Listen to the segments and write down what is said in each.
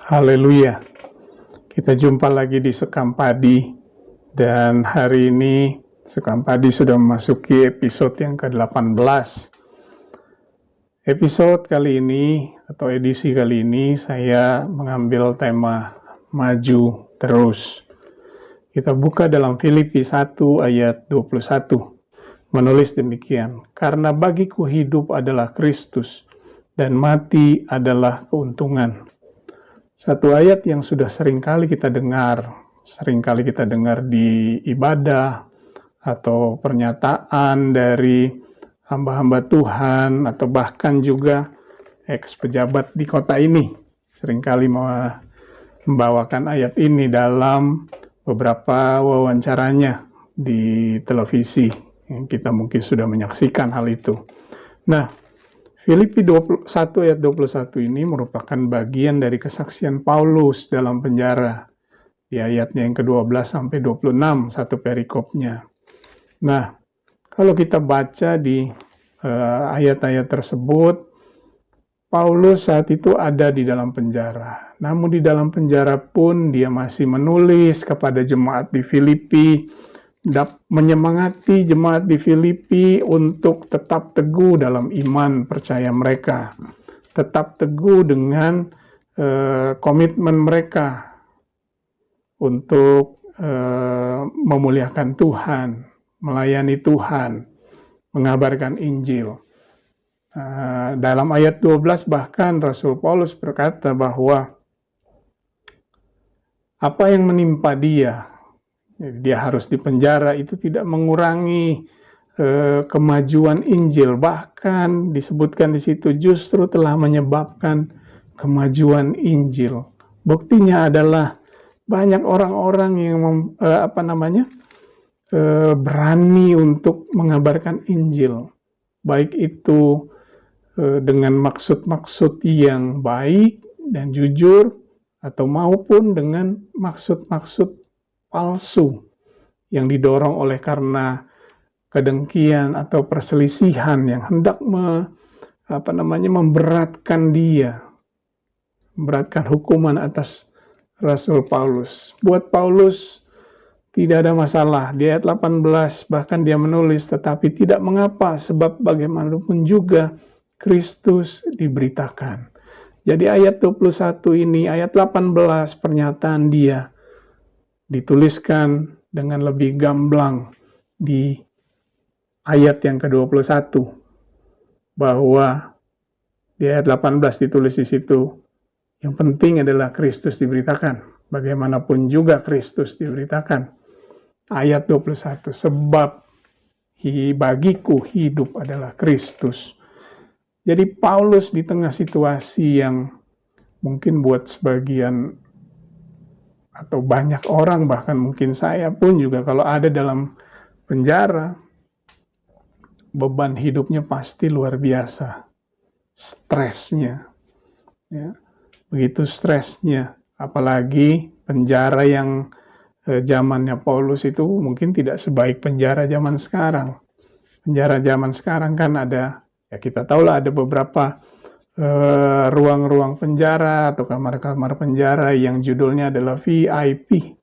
Haleluya. Kita jumpa lagi di Sekam Padi, dan hari ini Sekam Padi sudah memasuki episode yang ke-18. Episode kali ini atau edisi kali ini saya mengambil tema maju terus. Kita buka dalam Filipi 1 ayat 21. Menulis demikian, karena bagiku hidup adalah Kristus dan mati adalah keuntungan. Satu ayat yang sudah seringkali kita dengar di ibadah atau pernyataan dari hamba-hamba Tuhan atau bahkan juga ex-pejabat di kota ini seringkali membawakan ayat ini dalam beberapa wawancaranya di televisi yang kita mungkin sudah menyaksikan hal itu. Nah, Filipi 1 ayat 21 ini merupakan bagian dari kesaksian Paulus dalam penjara. Di ayatnya yang ke-12 sampai 26, satu perikopnya. Nah, kalau kita baca di ayat-ayat tersebut, Paulus saat itu ada di dalam penjara. Namun di dalam penjara pun dia masih menulis kepada jemaat di Filipi, menyemangati jemaat di Filipi untuk tetap teguh dalam iman percaya mereka, tetap teguh dengan komitmen mereka untuk memuliakan Tuhan, melayani Tuhan, mengabarkan Injil. Dalam ayat 12 bahkan Rasul Paulus berkata bahwa apa yang menimpa dia harus dipenjara itu tidak mengurangi kemajuan Injil, bahkan disebutkan di situ justru telah menyebabkan kemajuan Injil. Buktinya adalah banyak orang-orang yang berani untuk mengabarkan Injil, baik itu dengan maksud-maksud yang baik dan jujur atau maupun dengan maksud-maksud palsu yang didorong oleh karena kedengkian atau perselisihan yang hendak memberatkan hukuman atas Rasul Paulus. Buat Paulus tidak ada masalah. Di ayat 18 bahkan dia menulis, tetapi tidak mengapa sebab bagaimanapun juga Kristus diberitakan. Jadi ayat 21 ini, ayat 18 pernyataan dia dituliskan dengan lebih gamblang di ayat yang ke-21, bahwa di ayat 18 ditulis di situ, yang penting adalah Kristus diberitakan, bagaimanapun juga Kristus diberitakan. Ayat 21, sebab bagiku hidup adalah Kristus. Jadi Paulus di tengah situasi yang mungkin buat sebagian atau banyak orang, bahkan mungkin saya pun juga kalau ada dalam penjara, beban hidupnya pasti luar biasa. Stresnya, ya, begitu stresnya. Apalagi penjara yang zamannya Paulus itu mungkin tidak sebaik penjara zaman sekarang. Penjara zaman sekarang kan ada, ya kita tahulah ada beberapa ruang-ruang penjara atau kamar-kamar penjara yang judulnya adalah VIP.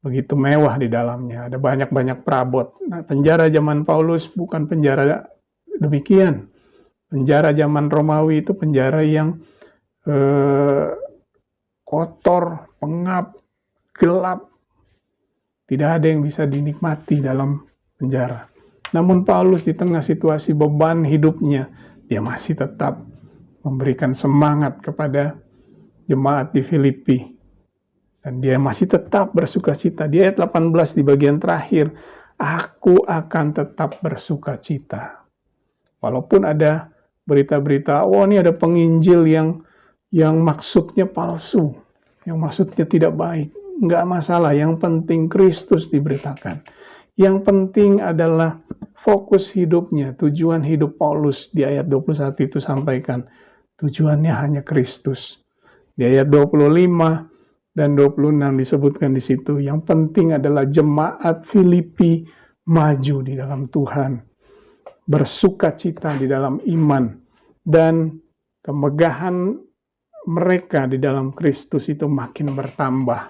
Begitu mewah di dalamnya, ada banyak-banyak perabot. Nah, penjara zaman Paulus bukan penjara demikian. Penjara zaman Romawi itu penjara yang kotor, pengap, gelap. Tidak ada yang bisa dinikmati dalam penjara. Namun Paulus di tengah situasi beban hidupnya, dia masih tetap memberikan semangat kepada jemaat di Filipi. Dan dia masih tetap bersukacita. Di ayat 18 di bagian terakhir, aku akan tetap bersukacita. Walaupun ada berita-berita, ini ada penginjil yang maksudnya palsu, yang maksudnya tidak baik. Enggak masalah, yang penting Kristus diberitakan. Yang penting adalah fokus hidupnya, tujuan hidup Paulus di ayat 21 itu sampaikan. Tujuannya hanya Kristus. Di ayat 25 dan 26 disebutkan di situ, yang penting adalah jemaat Filipi maju di dalam Tuhan, bersukacita di dalam iman, dan kemegahan mereka di dalam Kristus itu makin bertambah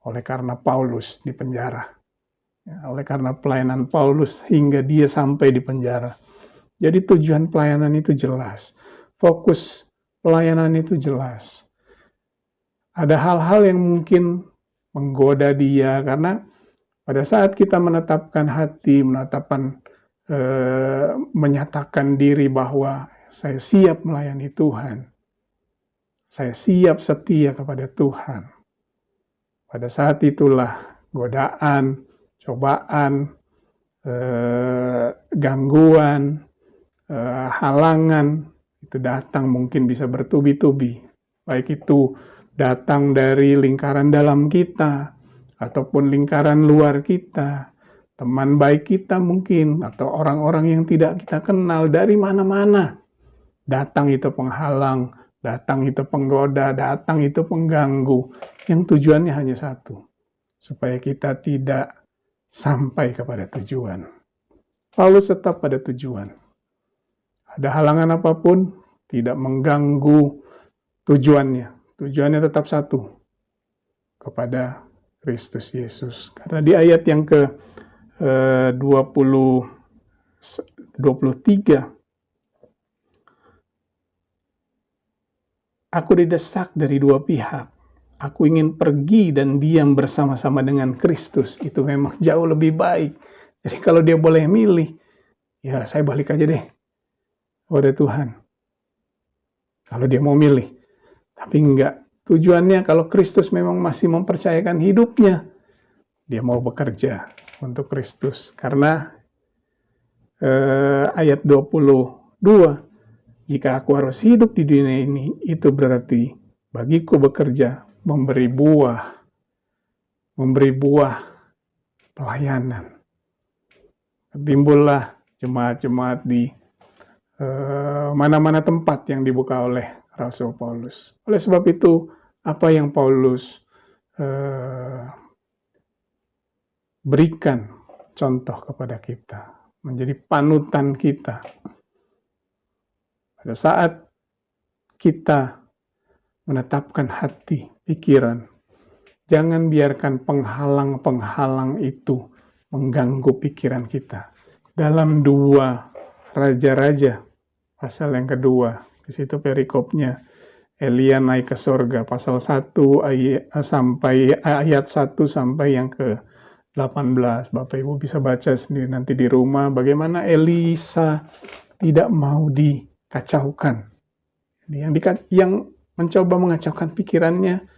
oleh karena Paulus di penjara. Ya, oleh karena pelayanan Paulus hingga dia sampai di penjara. Jadi tujuan pelayanan itu jelas. Fokus pelayanan itu jelas. Ada hal-hal yang mungkin menggoda dia karena pada saat kita menetapkan hati, menyatakan diri bahwa saya siap melayani Tuhan, saya siap setia kepada Tuhan. Pada saat itulah godaan, cobaan, gangguan, halangan itu datang, mungkin bisa bertubi-tubi. Baik itu datang dari lingkaran dalam kita ataupun lingkaran luar kita, teman baik kita mungkin, atau orang-orang yang tidak kita kenal dari mana-mana. Datang itu penghalang, datang itu penggoda, datang itu pengganggu. Yang tujuannya hanya satu, supaya kita tidak sampai kepada tujuan. Paulus tetap pada tujuan. Ada halangan apapun, tidak mengganggu tujuannya. Tujuannya tetap satu, kepada Kristus Yesus. Karena di ayat yang ke 23, aku didesak dari dua pihak. Aku ingin pergi dan diam bersama-sama dengan Kristus. Itu memang jauh lebih baik. Jadi kalau dia boleh milih, ya saya balik aja deh kepada Tuhan. Kalau dia mau milih. Tapi enggak. Tujuannya kalau Kristus memang masih mempercayakan hidupnya, dia mau bekerja untuk Kristus. Karena ayat 22, jika aku harus hidup di dunia ini, itu berarti bagiku bekerja, memberi buah pelayanan. Timbullah jemaat-jemaat di mana-mana tempat yang dibuka oleh Rasul Paulus. Oleh sebab itu, apa yang Paulus berikan contoh kepada kita, menjadi panutan kita. Pada saat kita menetapkan hati, pikiran, jangan biarkan penghalang-penghalang itu mengganggu pikiran kita. Dalam 2 Raja-Raja, pasal yang kedua, di situ perikopnya, Elia naik ke sorga, pasal 1 ayat 1 sampai yang ke-18. Bapak Ibu bisa baca sendiri nanti di rumah, bagaimana Elisa tidak mau dikacaukan. Yang mencoba mengacaukan pikirannya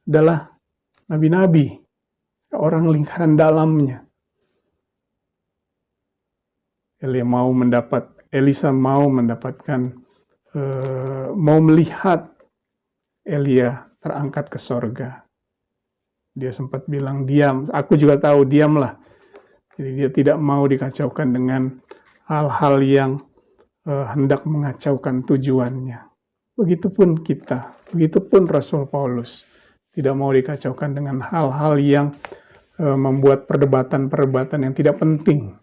adalah nabi-nabi, orang lingkaran dalamnya. Elisa mau mendapatkan, mau melihat Elia terangkat ke sorga. Dia sempat bilang, diam. Aku juga tahu, diamlah. Jadi dia tidak mau dikacaukan dengan hal-hal yang hendak mengacaukan tujuannya. Begitupun kita, begitupun Rasul Paulus. Tidak mau dikacaukan dengan hal-hal yang membuat perdebatan-perdebatan yang tidak penting.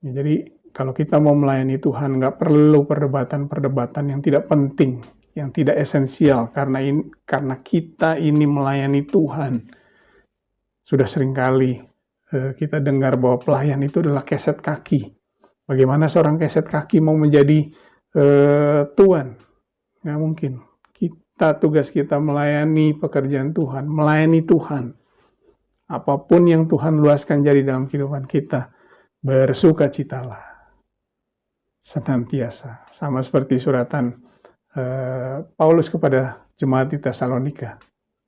Ya, jadi kalau kita mau melayani Tuhan, nggak perlu perdebatan-perdebatan yang tidak penting, yang tidak esensial, karena kita ini melayani Tuhan. Sudah seringkali kita dengar bahwa pelayan itu adalah keset kaki. Bagaimana seorang keset kaki mau menjadi tuan? Nggak mungkin. Tugas kita melayani pekerjaan Tuhan, melayani Tuhan. Apapun yang Tuhan luaskan jadi dalam kehidupan kita, bersukacitalah senantiasa. Sama seperti suratan Paulus kepada jemaat di Tesalonika,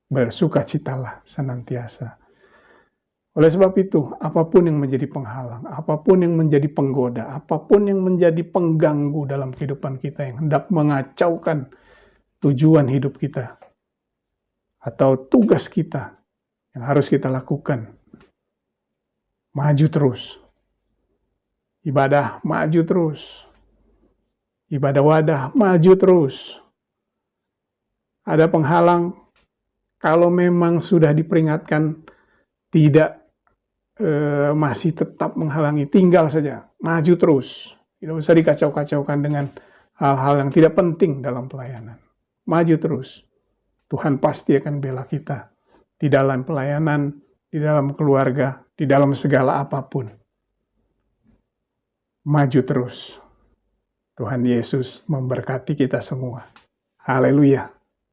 bersukacitalah senantiasa. Oleh sebab itu, apapun yang menjadi penghalang, apapun yang menjadi penggoda, apapun yang menjadi pengganggu dalam kehidupan kita yang hendak mengacaukan tujuan hidup kita atau tugas kita yang harus kita lakukan, maju terus. Ibadah maju terus. Ibadah wadah maju terus. Ada penghalang, kalau memang sudah diperingatkan tidak masih tetap menghalangi, tinggal saja, maju terus. Tidak usah dikacau-kacaukan dengan hal-hal yang tidak penting dalam pelayanan. maju terus. Tuhan pasti akan bela kita di dalam pelayanan, di dalam keluarga, di dalam segala apapun. Maju terus. Tuhan Yesus memberkati kita semua. Haleluya.